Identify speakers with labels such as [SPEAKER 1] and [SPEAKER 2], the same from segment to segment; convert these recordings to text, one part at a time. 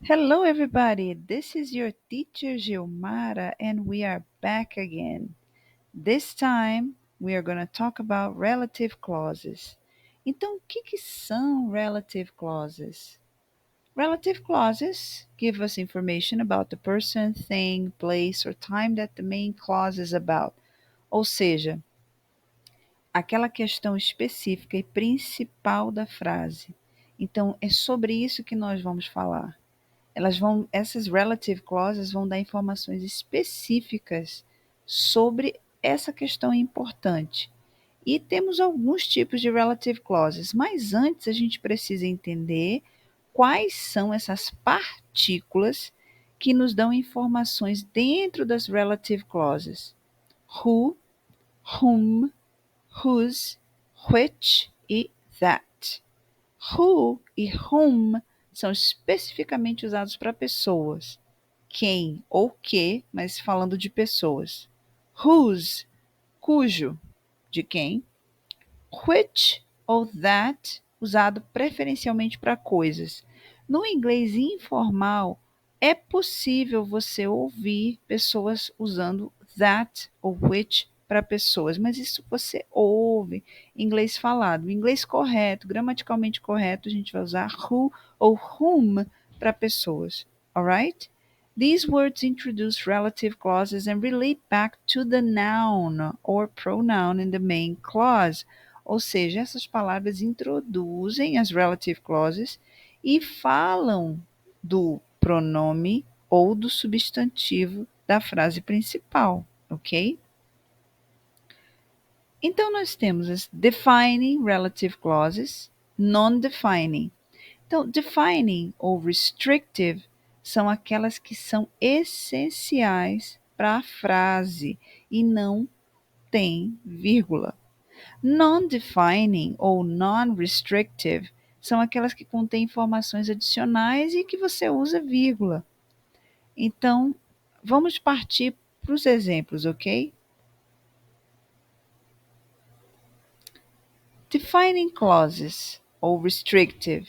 [SPEAKER 1] Hello, everybody. This is your teacher Gilmara, and we are back again. This time, we are going to talk about relative clauses. Então, o que são relative clauses? Relative clauses give us information about the person, thing, place, or time that the main clause is about. Ou seja, aquela questão específica e principal da frase. Então, é sobre isso que nós vamos falar. Essas relative clauses vão dar informações específicas sobre essa questão importante. E temos alguns tipos de relative clauses, mas antes a gente precisa entender quais são essas partículas que nos dão informações dentro das relative clauses. Who, whom, whose, which e that. Who e whom são especificamente usados para pessoas. Quem ou que, mas falando de pessoas. Whose, cujo, de quem. Which ou that, usado preferencialmente para coisas. No inglês informal, é possível você ouvir pessoas usando that ou which para pessoas, mas isso você ouve em inglês falado. Em inglês correto, gramaticalmente correto, a gente vai usar who ou whom para pessoas. Alright? These words introduce relative clauses and relate back to the noun or pronoun in the main clause. Ou seja, essas palavras introduzem as relative clauses e falam do pronome ou do substantivo da frase principal, ok? Então, nós temos as defining relative clauses, non-defining. Então, defining ou restrictive são aquelas que são essenciais para a frase e não tem vírgula. Non-defining ou non-restrictive são aquelas que contêm informações adicionais e que você usa vírgula. Então, vamos partir para os exemplos, ok? Defining clauses ou restrictive.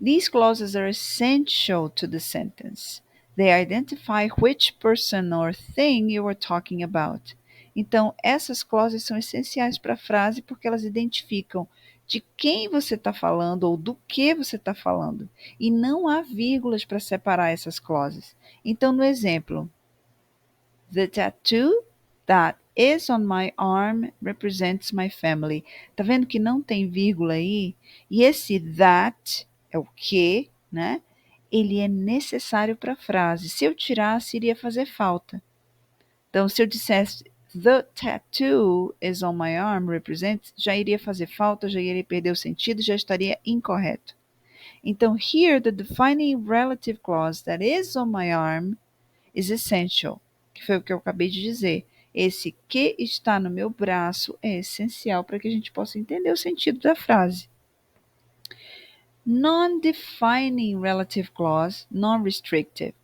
[SPEAKER 1] These clauses are essential to the sentence. They identify which person or thing you are talking about. Então, essas clauses são essenciais para a frase porque elas identificam de quem você está falando ou do que você está falando. E não há vírgulas para separar essas clauses. Então, no exemplo, the tattoo that is on my arm represents my family. Tá vendo que não tem vírgula aí? E esse that é o que, né? Ele é necessário para a frase. Se eu tirasse, iria fazer falta. Então, se eu dissesse the tattoo is on my arm represents, já iria fazer falta, já iria perder o sentido, já estaria incorreto. Então, here the defining relative clause that is on my arm is essential, que foi o que eu acabei de dizer. Esse que está no meu braço é essencial para que a gente possa entender o sentido da frase. Non-defining relative clause, non-restrictive.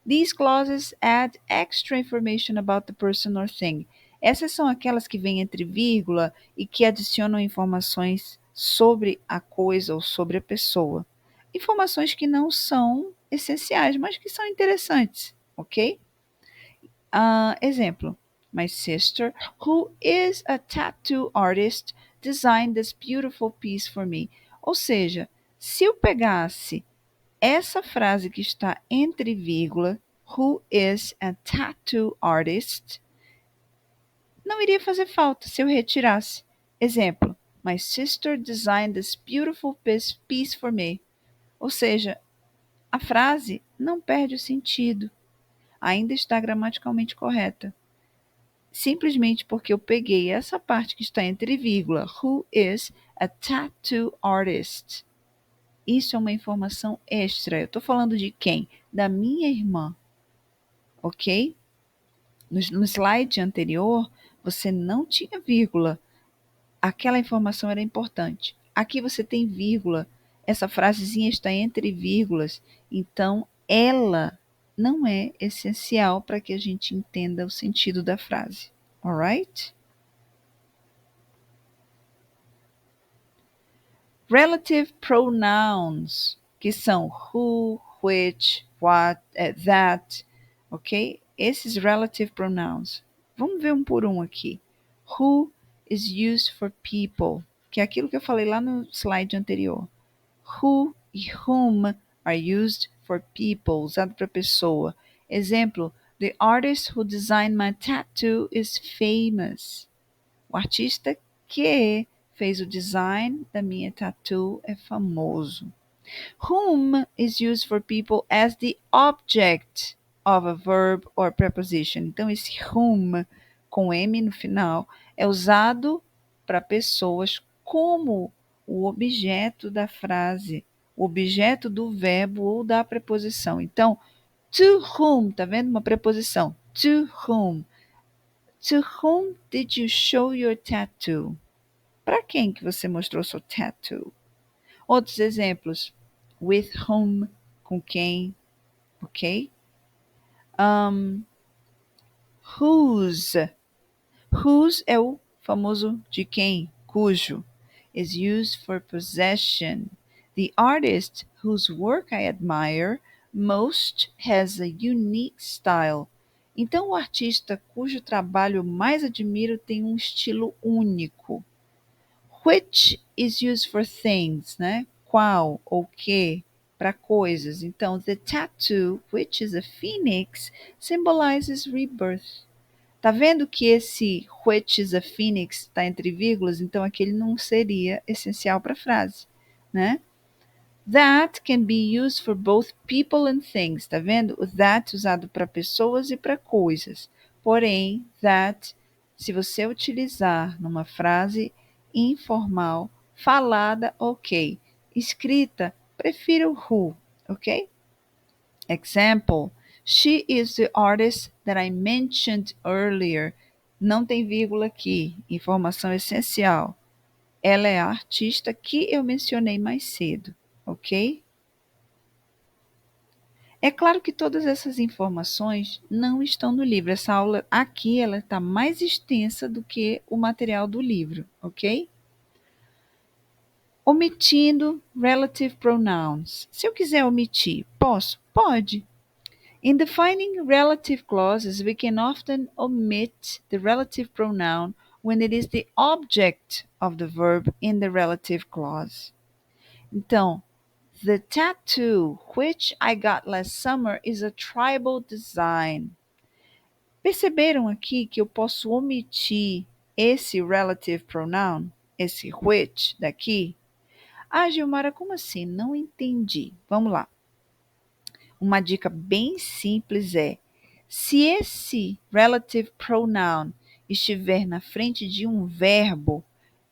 [SPEAKER 1] These clauses add extra information about the person or thing. Essas são aquelas que vêm entre vírgula e que adicionam informações sobre a coisa ou sobre a pessoa. Informações que não são essenciais, mas que são interessantes, ok? Exemplo. My sister, who is a tattoo artist, designed this beautiful piece for me. Ou seja, se eu pegasse essa frase que está entre vírgula, who is a tattoo artist, não iria fazer falta se eu retirasse. Exemplo. My sister designed this beautiful piece for me. Ou seja, a frase não perde o sentido. Ainda está gramaticalmente correta. Simplesmente porque eu peguei essa parte que está entre vírgula, who is a tattoo artist. Isso é uma informação extra. Eu estou falando de quem? Da minha irmã. Ok? No slide anterior, você não tinha vírgula. Aquela informação era importante. Aqui você tem vírgula. Essa frasezinha está entre vírgulas. Então, ela não é essencial para que a gente entenda o sentido da frase. Alright? Relative pronouns que são who, which, what, that, ok? Esses relative pronouns. Vamos ver um por um aqui. Who is used for people, que é aquilo que eu falei lá no slide anterior. Who e whom are used for people, usado para pessoa. Exemplo, the artist who designed my tattoo is famous. O artista que fez o design da minha tattoo é famoso. Whom is used for people as the object of a verb or preposition. Então, esse whom com M no final é usado para pessoas como o objeto da frase, o objeto do verbo ou da preposição. Então, to whom, tá vendo? Uma preposição. To whom. To whom did you show your tattoo? Para quem que você mostrou seu tattoo? Outros exemplos. With whom, com quem, ok? Whose. Whose é o famoso de quem, cujo. Is used for possession. The artist whose work I admire most has a unique style. Então, o artista cujo trabalho eu mais admiro tem um estilo único. Which is used for things, né? Qual ou que para coisas. Então, the tattoo, which is a phoenix, symbolizes rebirth. Tá vendo que esse which is a phoenix está entre vírgulas? Então, aquele não seria essencial para a frase, né? That can be used for both people and things. Tá vendo? O that usado para pessoas e para coisas. Porém, that, se você utilizar numa frase informal, falada, ok. Escrita, prefiro who, ok? Example, she is the artist that I mentioned earlier. Não tem vírgula aqui, informação essencial. Ela é a artista que eu mencionei mais cedo, ok? É claro que todas essas informações não estão no livro. Essa aula aqui ela está mais extensa do que o material do livro, ok? Omitindo relative pronouns. Se eu quiser omitir, posso? Pode. In defining relative clauses, we can often omit the relative pronoun when it is the object of the verb in the relative clause. Então, the tattoo which I got last summer is a tribal design. Perceberam aqui que eu posso omitir esse relative pronoun, esse which daqui? Ah, Gilmara, como assim? Não entendi. Vamos lá. Uma dica bem simples é: se esse relative pronoun estiver na frente de um verbo,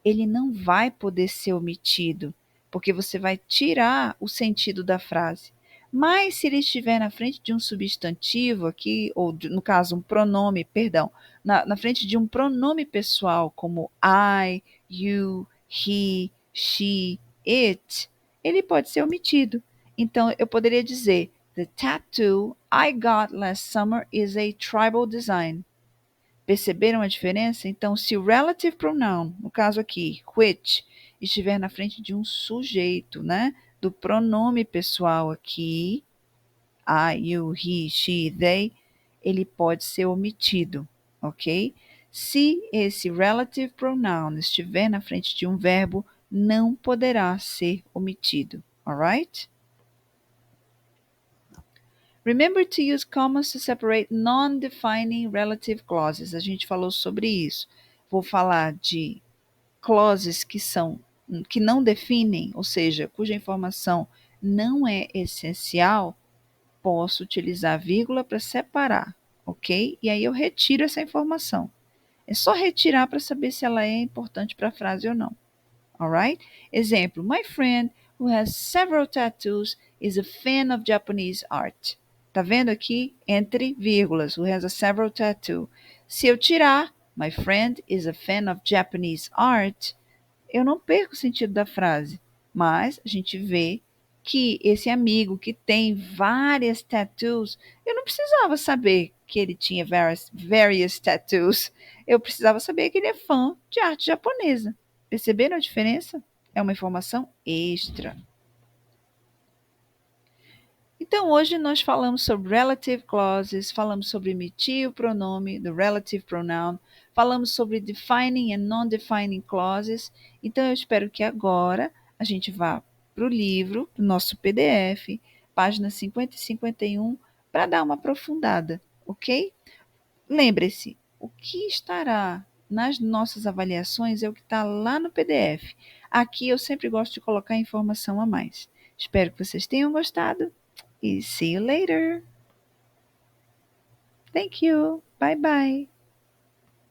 [SPEAKER 1] ele não vai poder ser omitido, porque você vai tirar o sentido da frase. Mas se ele estiver na frente de um substantivo aqui, ou no caso um pronome, perdão, na frente de um pronome pessoal, como I, you, he, she, it, ele pode ser omitido. Então, eu poderia dizer: The tattoo I got last summer is a tribal design. Perceberam a diferença? Então, se o relative pronoun, no caso aqui, which, estiver na frente de um sujeito, né? Do pronome pessoal aqui, I, you, he, she, they, ele pode ser omitido, ok? Se esse relative pronoun estiver na frente de um verbo, não poderá ser omitido, alright? Remember to use commas to separate non-defining relative clauses. A gente falou sobre isso. Vou falar de clauses que não definem, ou seja, cuja informação não é essencial. Posso utilizar vírgula para separar, ok? E aí eu retiro essa informação. É só retirar para saber se ela é importante para a frase ou não. Alright? Exemplo: My friend who has several tattoos is a fan of Japanese art. Tá vendo aqui? Entre vírgulas, who has a several tattoo. Se eu tirar, my friend is a fan of Japanese art, eu não perco o sentido da frase. Mas a gente vê que esse amigo que tem várias tattoos, eu não precisava saber que ele tinha various tattoos. Eu precisava saber que ele é fã de arte japonesa. Perceberam a diferença? É uma informação extra. Então, hoje nós falamos sobre relative clauses, falamos sobre emitir o pronome, do relative pronoun, falamos sobre defining and non-defining clauses. Então, eu espero que agora a gente vá para o livro, no nosso PDF, páginas 50 e 51, para dar uma aprofundada, ok? Lembre-se, o que estará nas nossas avaliações é o que está lá no PDF. Aqui eu sempre gosto de colocar informação a mais. Espero que vocês tenham gostado e see you later. Thank you. Bye bye.